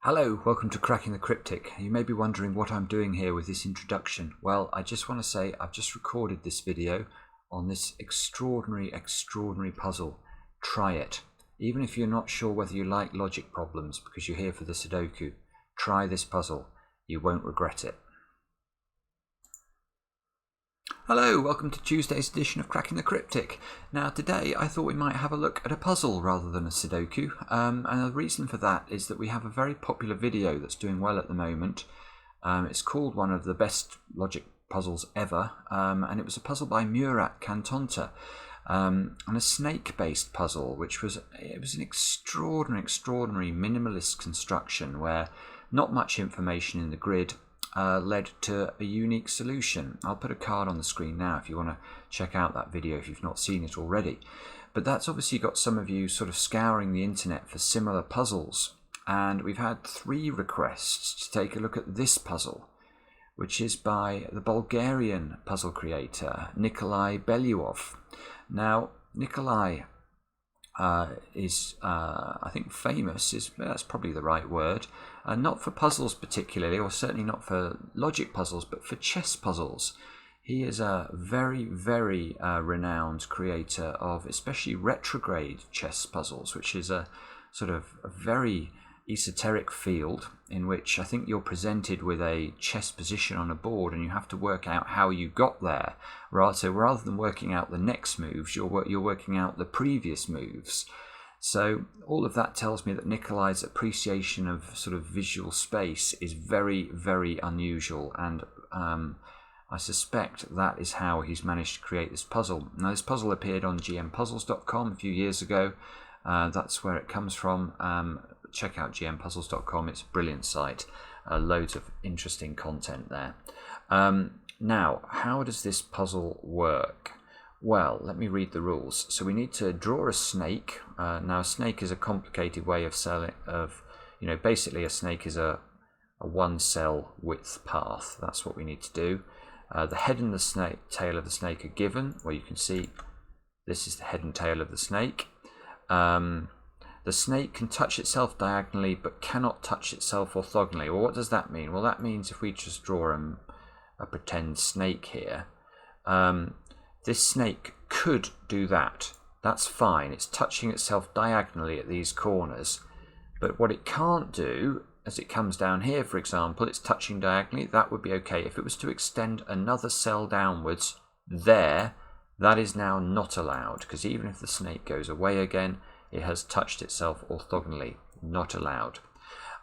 Hello, welcome to Cracking the Cryptic. You may be wondering what I'm doing here with this introduction. Well, I just want to say I've just recorded this video on this extraordinary puzzle. Try it. Even if you're not sure whether you like logic problems because you're here for the Sudoku, try this puzzle. You won't regret it. Hello, welcome to Tuesday's edition of Cracking the Cryptic. Now today I thought we might have a look at a puzzle rather than a Sudoku, and the reason for that is that we have a very popular video that's doing well at the moment. It's called one of the best logic puzzles ever, and it was a puzzle by Murat Cantonta, and a snake-based puzzle, which was an extraordinary minimalist construction where not much information in the grid led to a unique solution. I'll put a card on the screen now if you want to check out that video if you've not seen it already. But that's obviously got some of you sort of scouring the internet for similar puzzles. And we've had 3 requests to take a look at this puzzle, which is by the Bulgarian puzzle creator Nikolai Beluhov. Now, Nikolai is, I think, famous, that's probably the right word, not for puzzles particularly, or certainly not for logic puzzles, but for chess puzzles. He is a very renowned creator of especially retrograde chess puzzles, which is a sort of a very esoteric field in which I think you're presented with a chess position on a board and you have to work out how you got there. So rather than working out the next moves, you're working out the previous moves. So all of that tells me that Nikolai's appreciation of sort of visual space is very unusual, and I suspect that is how he's managed to create this puzzle. Now, this puzzle appeared on gmpuzzles.com a few years ago. That's where it comes from. Check out gmpuzzles.com, it's a brilliant site. Loads of interesting content there. Now, how does this puzzle work? Well, let me read the rules. So we need to draw a snake. Now, a snake is a complicated way of basically a snake is a 1-cell width path. That's what we need to do. The head and the tail of the snake are given, where you can see this is the head and tail of the snake. The snake can touch itself diagonally but cannot touch itself orthogonally. Well, what does that mean? Well, that means if we just draw a pretend snake here, this snake could do that. That's fine. It's touching itself diagonally at these corners. But what it can't do, as it comes down here, for example, it's touching diagonally. That would be okay. If it was to extend another cell downwards there, that is now not allowed, because even if the snake goes away again, it has touched itself orthogonally. Not allowed.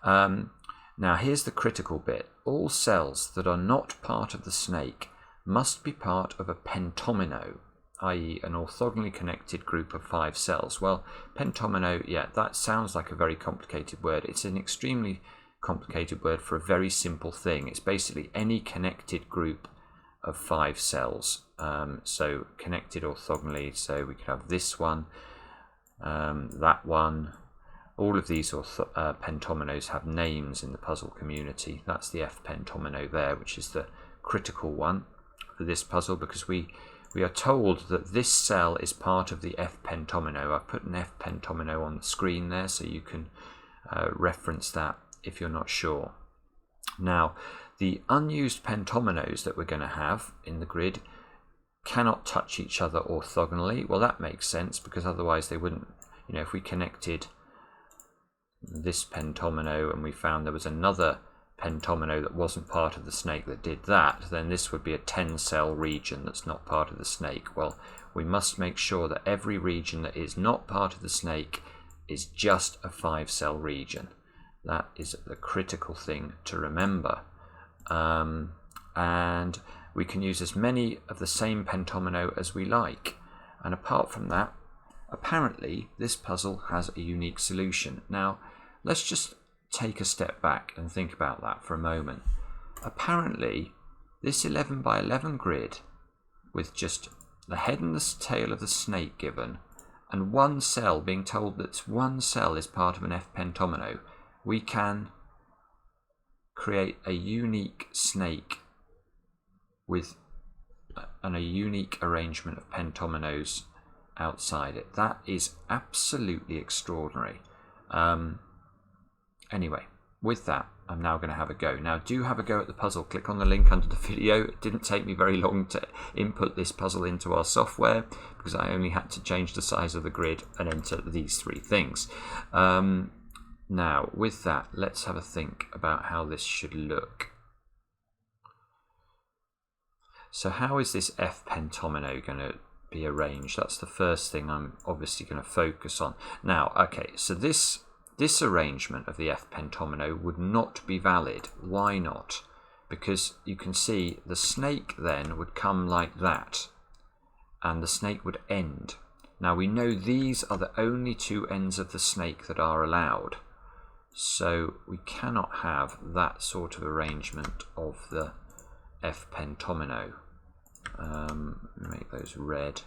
Now here's the critical bit. All cells that are not part of the snake must be part of a pentomino, i.e. an orthogonally connected group of 5 cells. Well, pentomino, yeah, that sounds like a very complicated word. It's an extremely complicated word for a very simple thing. It's basically any connected group of 5 cells. So connected orthogonally, so we could have this one, that one. All of these pentominos have names in the puzzle community. That's the F pentomino there, which is the critical one for this puzzle, because we are told that this cell is part of the F pentomino. I've put an F pentomino on the screen there so you can reference that if you're not sure. Now, the unused pentominos that we're going to have in the grid cannot touch each other orthogonally. Well, that makes sense, because otherwise they wouldn't, if we connected this pentomino and we found there was another pentomino that wasn't part of the snake that did that, then this would be a 10-cell region that's not part of the snake. Well, we must make sure that every region that is not part of the snake is just a 5-cell region. That is the critical thing to remember. And we can use as many of the same pentomino as we like. And apart from that, apparently this puzzle has a unique solution. Now, let's just take a step back and think about that for a moment. Apparently, this 11 by 11 grid, with just the head and the tail of the snake given, and 1 cell being told that 1 cell is part of an F pentomino, we can create a unique snake with a unique arrangement of pentominos outside it. That is absolutely extraordinary. Anyway, with that, I'm now going to have a go. Now, do have a go at the puzzle. Click on the link under the video. It didn't take me very long to input this puzzle into our software because I only had to change the size of the grid and enter these 3 things. Now, with that, let's have a think about how this should look. So how is this F pentomino going to be arranged? That's the first thing I'm obviously going to focus on. Now, okay, so this arrangement of the F pentomino would not be valid. Why not? Because you can see the snake then would come like that, and the snake would end. Now we know these are the only 2 ends of the snake that are allowed, so we cannot have that sort of arrangement of the F pentomino. Make those red.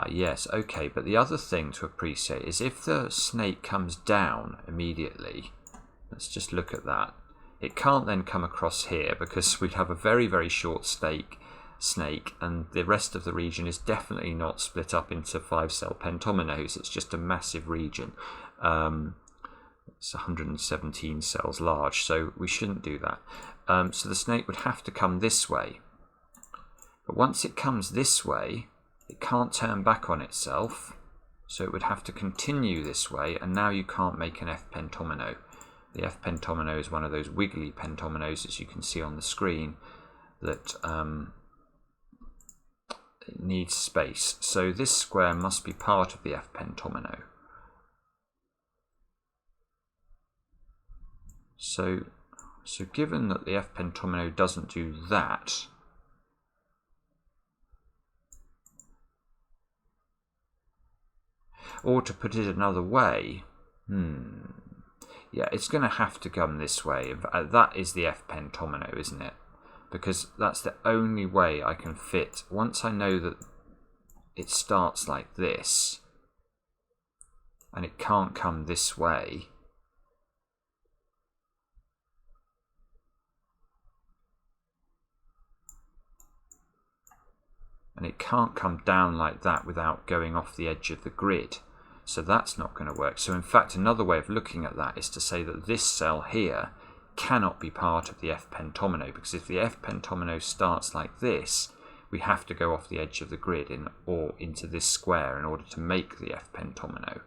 Yes, okay, but the other thing to appreciate is if the snake comes down immediately, let's just look at that, it can't then come across here because we'd have a very, very short snake, and the rest of the region is definitely not split up into 5-cell pentominoes. It's just a massive region. It's 117 cells large, so we shouldn't do that. So the snake would have to come this way. But once it comes this way, it can't turn back on itself, so it would have to continue this way, and now you can't make an F pentomino. The F pentomino is one of those wiggly pentominoes, as you can see on the screen, that it needs space. So this square must be part of the F pentomino. So given that the F pentomino doesn't do that, or to put it another way, yeah, it's going to have to come this way. That is the F pentomino, isn't it? Because that's the only way I can fit. Once I know that it starts like this, and it can't come this way, and it can't come down like that without going off the edge of the grid. So that's not going to work. So in fact, another way of looking at that is to say that this cell here cannot be part of the F pentomino, because if the F pentomino starts like this, we have to go off the edge of the grid or into this square in order to make the F pentomino.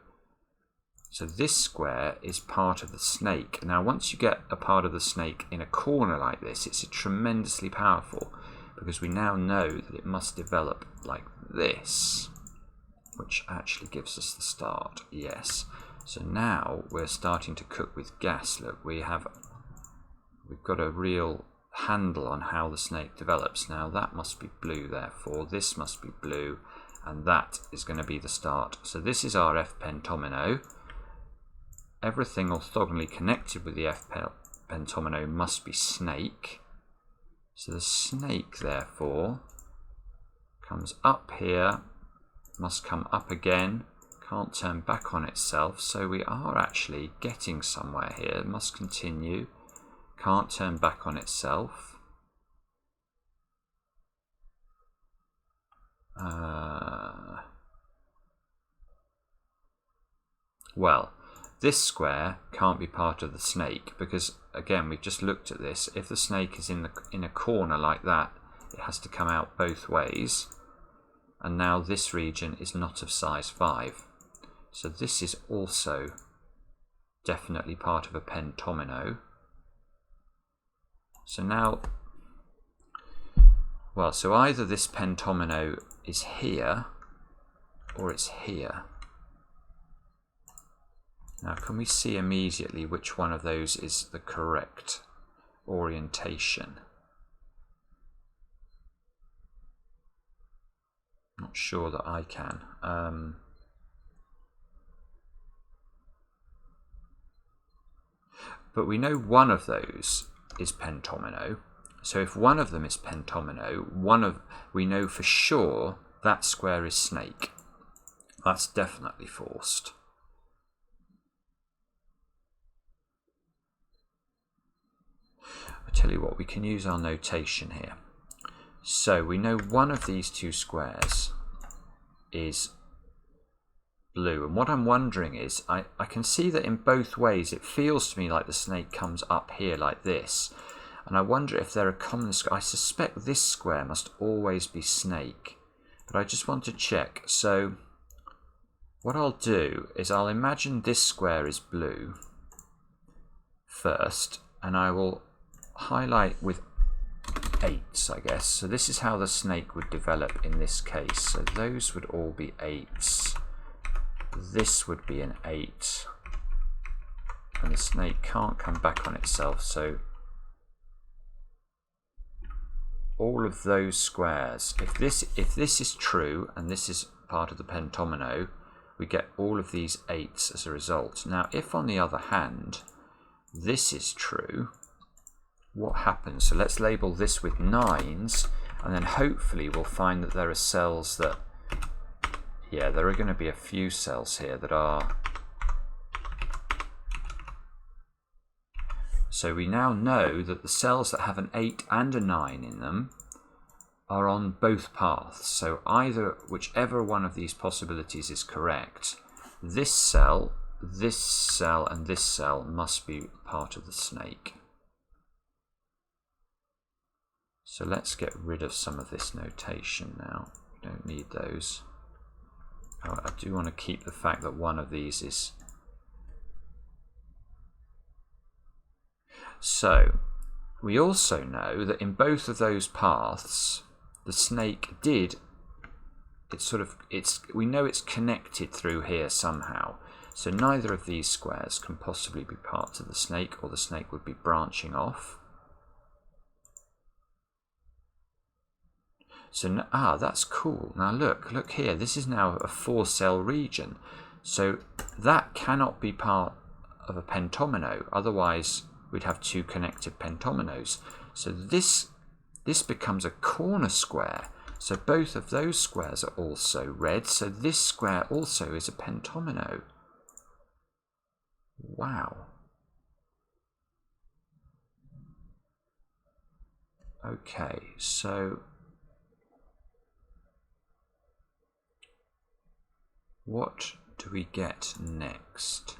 So this square is part of the snake. Now once you get a part of the snake in a corner like this, it's tremendously powerful, because we now know that it must develop like this, which actually gives us the start. Yes. So now we're starting to cook with gas. Look, we've got a real handle on how the snake develops. Now that must be blue, therefore this must be blue, and that is going to be the start. So this is our F pentomino. Everything orthogonally connected with the F pentomino must be snake. So the snake, therefore, comes up here, must come up again, can't turn back on itself, so we are actually getting somewhere here. It must continue, can't turn back on itself. Well, this square can't be part of the snake because, again, we've just looked at this. If the snake is in a corner like that, it has to come out both ways. And now this region is not of size 5. So this is also definitely part of a pentomino. So now, well, so either this pentomino is here or it's here. Now, can we see immediately which one of those is the correct orientation? Not sure that I can. But we know one of those is pentomino. So if one of them is pentomino, we know for sure that square is snake. That's definitely forced. I tell you what, we can use our notation here. So we know one of these two squares is blue, and what I'm wondering is, I can see that in both ways it feels to me like the snake comes up here like this, and I wonder if there are common squares. I suspect this square must always be snake, but I just want to check. So what I'll do is I'll imagine this square is blue first, and I will highlight with 8s, I guess. So this is how the snake would develop in this case. So those would all be 8s. This would be an 8. And the snake can't come back on itself. So all of those squares, if this is true and this is part of the pentomino, we get all of these 8s as a result. Now, if on the other hand, this is true, what happens? So let's label this with 9s, and then hopefully we'll find that there are cells that, yeah, there are going to be a few cells here that are. So we now know that the cells that have an 8 and a 9 in them are on both paths. So whichever one of these possibilities is correct, this cell, and this cell must be part of the snake. So let's get rid of some of this notation now. We don't need those. Oh, I do want to keep the fact that one of these is. So we also know that in both of those paths, the snake did. We know it's connected through here somehow. So neither of these squares can possibly be parts of the snake, or the snake would be branching off. So, that's cool. Now look here. This is now a 4-cell region. So that cannot be part of a pentomino. Otherwise, we'd have 2 connected pentominos. So this becomes a corner square. So both of those squares are also red. So this square also is a pentomino. Wow. Okay, so what do we get next?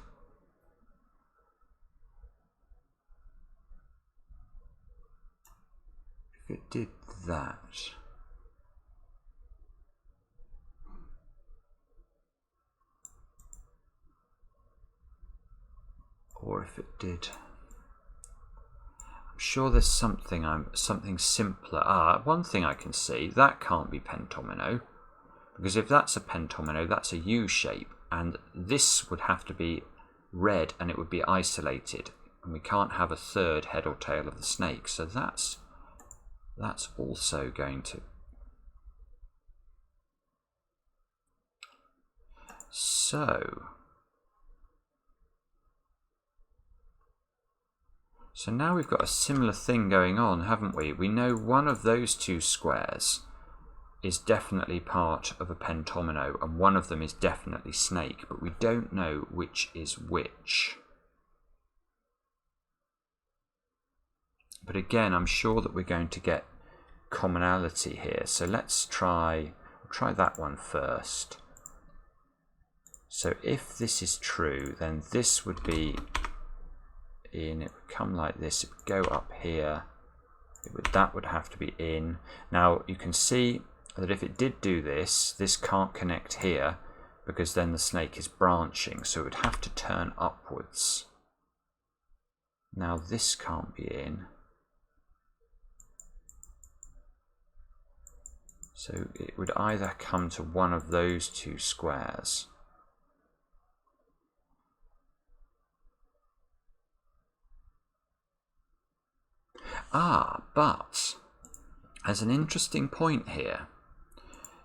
If it did that, or if it did, I'm sure there's something simpler. One thing I can see, that can't be pentomino. Because if that's a pentomino, that's a U shape, and this would have to be red and it would be isolated, and we can't have a third head or tail of the snake. So that's also going to. So now we've got a similar thing going on, haven't we? We know one of those 2 squares is definitely part of a pentomino, and one of them is definitely snake, but we don't know which is which. But again, I'm sure that we're going to get commonality here. So let's try that one first. So if this is true, then this would be in, it would come like this, it would go up here, that would have to be in. Now you can see that if it did do this, this can't connect here, because then the snake is branching, so it would have to turn upwards. Now this can't be in. So it would either come to one of those 2 squares. But as an interesting point here,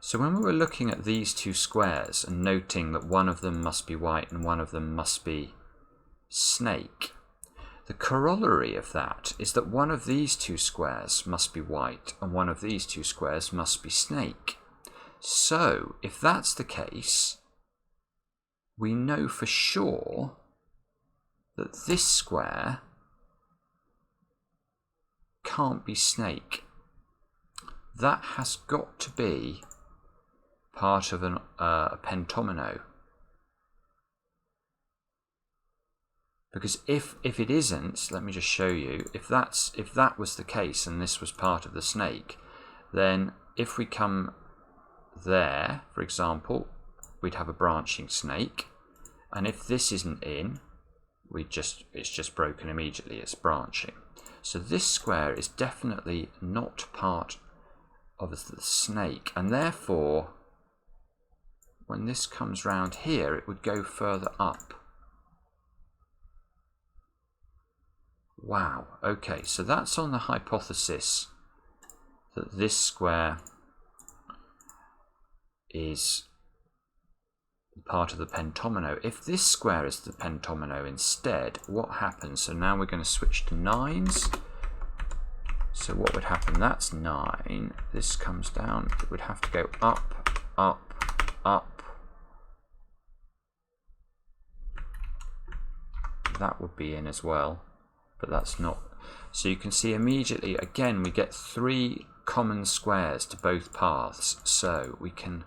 so when we were looking at these 2 squares and noting that one of them must be white and one of them must be snake, the corollary of that is that one of these 2 squares must be white and one of these 2 squares must be snake. So if that's the case, we know for sure that this square can't be snake. that has got to be part of a pentomino. Because if it isn't, let me just show you, if that was the case and this was part of the snake, then if we come there, for example, we'd have a branching snake, and if this isn't in, it's just broken immediately, it's branching. So this square is definitely not part of the snake, and therefore when this comes round here it would go further up. Wow, okay, so that's on the hypothesis that this square is part of the pentomino. If this square is the pentomino instead, what happens? So now we're going to switch to 9s. So what would happen? That's 9. This comes down. It would have to go up, up, up. That would be in as well, but that's not. So you can see immediately, again, we get 3 common squares to both paths. So we can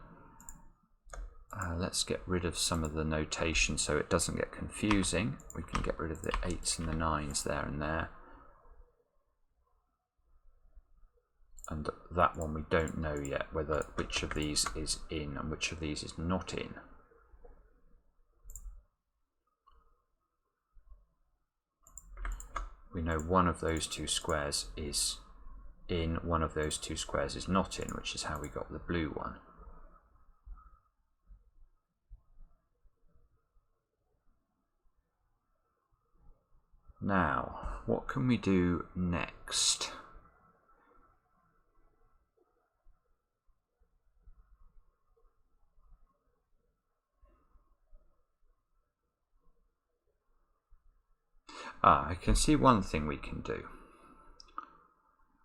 let's get rid of some of the notation so it doesn't get confusing. We can get rid of the 8s and the 9s there and there. And that one we don't know yet which of these is in and which of these is not in. We know one of those 2 squares is in, one of those 2 squares is not in, which is how we got the blue one. Now, what can we do next? I can see one thing we can do.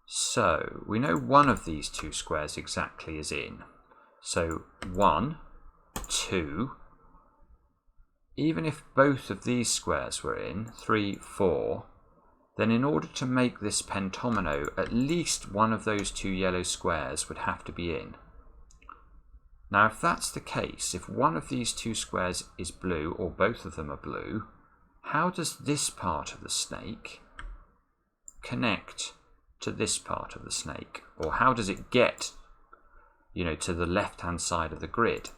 So, we know one of these 2 squares exactly is in. So, 1, 2, even if both of these squares were in, 3, 4, then in order to make this pentomino, at least one of those 2 yellow squares would have to be in. Now, if that's the case, if one of these 2 squares is blue, or both of them are blue, how does this part of the snake connect to this part of the snake? Or how does it get, to the left-hand side of the grid?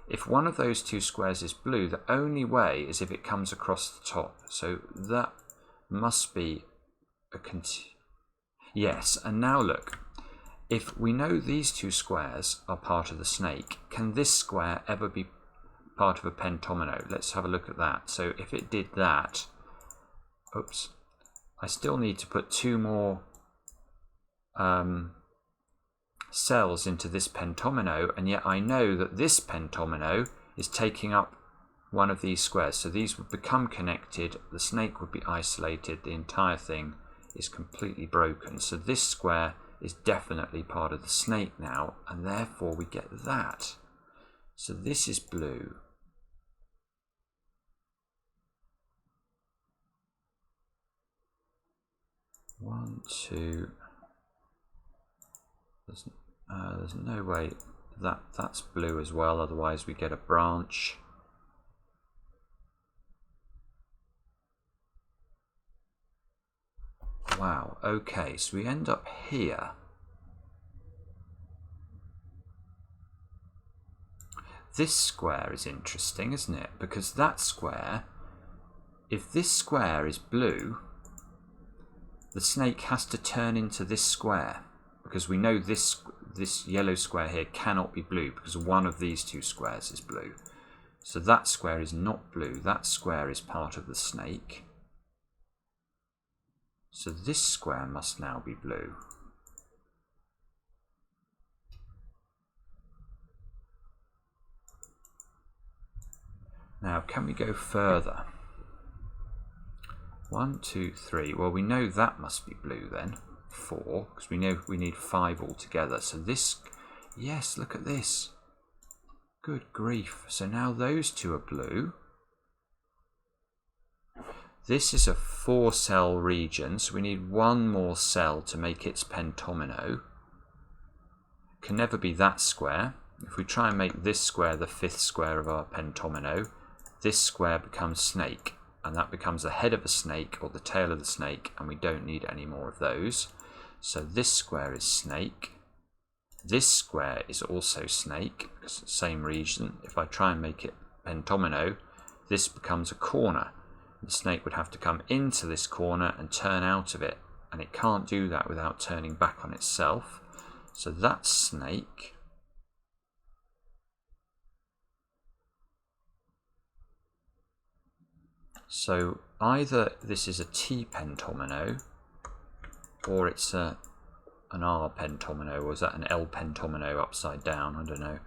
If one of those 2 squares is blue, the only way is if it comes across the top. So that must be a yes, and now look. If we know these 2 squares are part of the snake, can this square ever be part of a pentomino? Let's have a look at that. So if it did that, oops, I still need to put 2 more cells into this pentomino, and yet I know that this pentomino is taking up one of these squares. So these would become connected, the snake would be isolated, the entire thing is completely broken. So this square is definitely part of the snake now, and therefore we get that. So this is blue. One, 2. There's no way that's blue as well, otherwise we get a branch. Wow, okay, so we end up here. This square is interesting, isn't it? Because that square, if this square is blue, the snake has to turn into this square, because we know this yellow square here cannot be blue because one of these 2 squares is blue. So that square is not blue, that square is part of the snake. So this square must now be blue. Now, can we go further? 1, 2, 3. Well, we know that must be blue then. 4, because we know we need 5 altogether. So this, yes, look at this. Good grief. So now those 2 are blue. This is a 4-cell region, so we need 1 more cell to make its pentomino. can never be that square. If we try and make this square the fifth square of our pentomino, this square becomes snake, and that becomes the head of a snake or the tail of the snake, and we don't need any more of those. So this square is snake. This square is also snake, because it's the same region. If I try and make it pentomino, this becomes a corner. The snake would have to come into this corner and turn out of it, and it can't do that without turning back on itself. So that's snake. So either this is a T pentomino, or it's an R pentomino, or is that an L pentomino upside down? I don't know.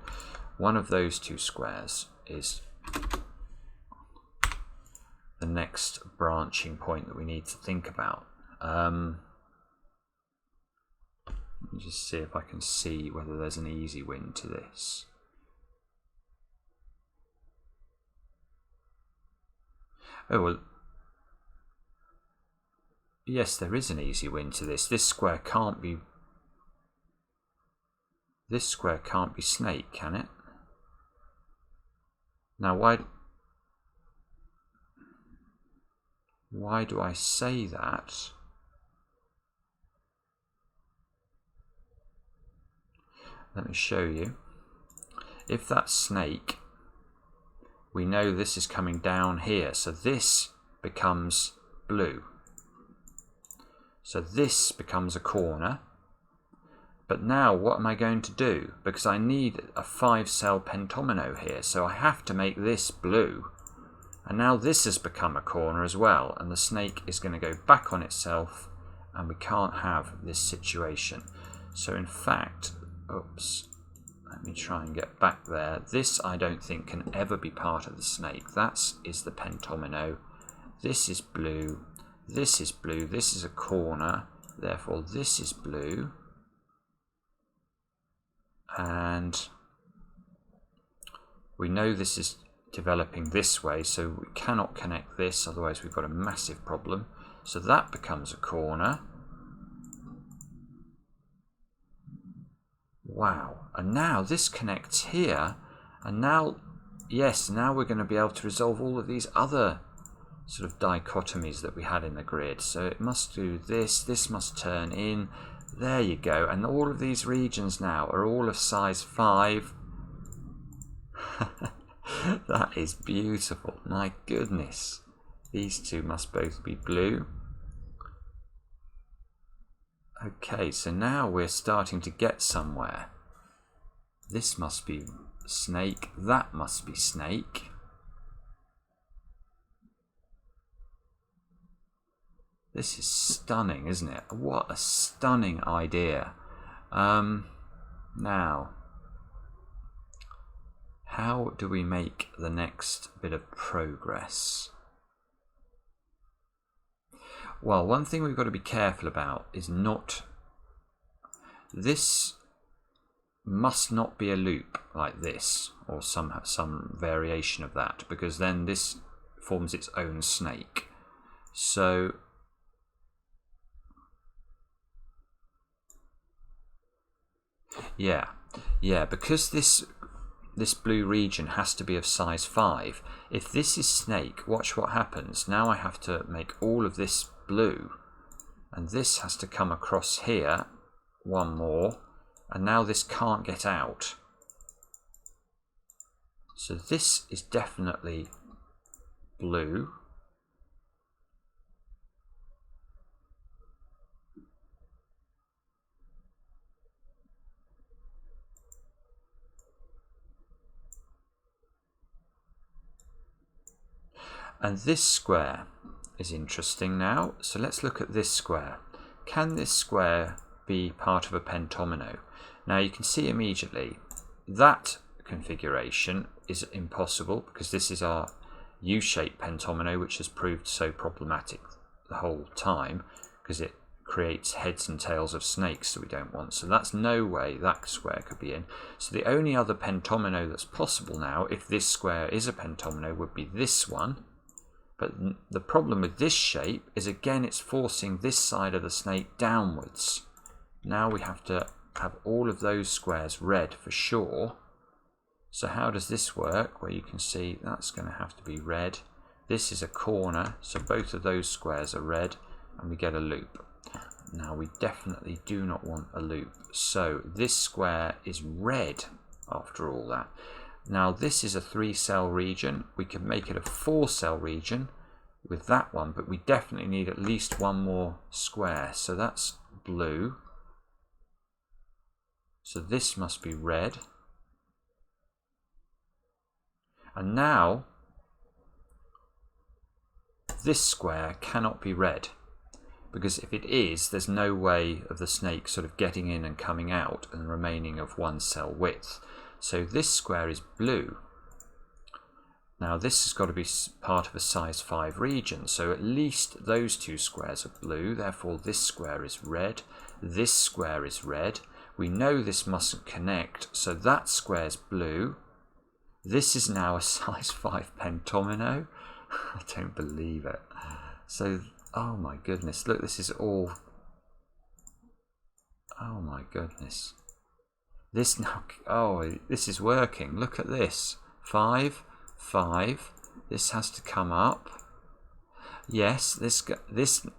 One of those two squares is the next branching point that we need to think about. Let me just see if I can see whether there's an easy win to this. Oh, well, yes, there is an easy win to this. This square can't be snake, can it? Now, why do I say that? Let me show you. If that's snake, we know this is coming down here, so this becomes blue. So this becomes a corner. But now what am I going to do? Because I need a 5-cell pentomino here, so I have to make this blue. And now this has become a corner as well, and the snake is going to go back on itself, and we can't have this situation. So in fact, oops, let me try and get back there. This I don't think can ever be part of the snake. That is the pentomino. This is blue. This is blue. This is a corner. Therefore, this is blue. And we know this is developing this way, so we cannot connect this, otherwise we've got a massive problem. So that becomes a corner. Wow, and now this connects here, and now, yes, now we're going to be able to resolve all of these other sort of dichotomies that we had in the grid. So it must do this, this must turn in, there you go, and all of these regions now are all of size 5. That is beautiful, my goodness. These two must both be blue. Okay, so now we're starting to get somewhere. This must be snake, that must be snake. This is stunning, isn't it? What a stunning idea. Now, how do we make the next bit of progress? Well, one thing we've got to be careful about is this must not be a loop like this, or some variation of that, because then this forms its own snake. So yeah, because this blue region has to be of size 5. If this is snake, watch what happens. Now I have to make all of this blue, and this has to come across here, one more, and now this can't get out. So this is definitely blue. And this square is interesting now. So let's look at this square. Can this square be part of a pentomino? Now you can see immediately that configuration is impossible, because this is our U-shaped pentomino, which has proved so problematic the whole time, because it creates heads and tails of snakes that we don't want. So that's no way that square could be in. So the only other pentomino that's possible now, if this square is a pentomino, would be this one. But the problem with this shape is, again, it's forcing this side of the snake downwards. Now we have to have all of those squares red for sure. So how does this work? Where you can see that's going to have to be red. This is a corner, so both of those squares are red, and we get a loop. Now we definitely do not want a loop, so this square is red after all that. Now this is a 3-cell region. We can make it a 4-cell region with that one, but we definitely need at least one more square. So that's blue. So this must be red. And now this square cannot be red, because if it is, there's no way of the snake sort of getting in and coming out and remaining of 1 cell width. So this square is blue. Now this has got to be part of a size 5 region, so at least those 2 squares are blue, therefore this square is red, this square is red. We know this mustn't connect, so that square's blue. This is now a size 5 pentomino. I don't believe it. So, oh my goodness, look, this is all... Oh my goodness. This now, oh, this is working. Look at this. 5, 5. This has to come up. Yes, this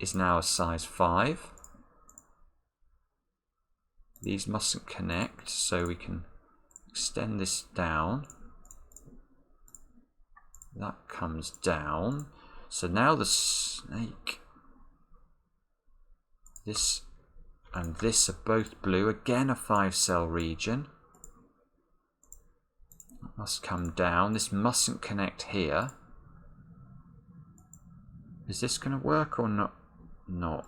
is now a size 5. These mustn't connect, so we can extend this down. That comes down. So now the snake, this and this are both blue. Again, a 5-cell region. That must come down. This mustn't connect here. Is this going to work or not? Not.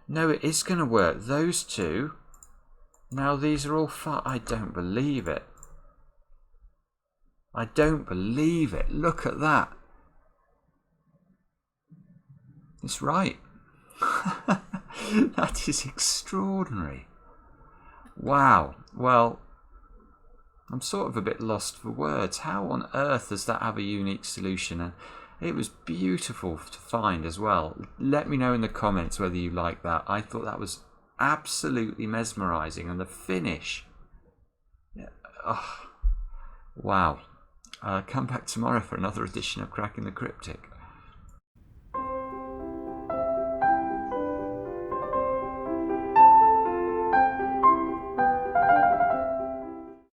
No, it is going to work. Those 2. Now these are all I don't believe it. I don't believe it. Look at that. It's right. That is extraordinary. Wow. Well, I'm sort of a bit lost for words. How on earth does that have a unique solution? And it was beautiful to find as well. Let me know in the comments whether you like that. I thought that was absolutely mesmerising. And the finish. Yeah. Oh, wow. Come back tomorrow for another edition of Cracking the Cryptic.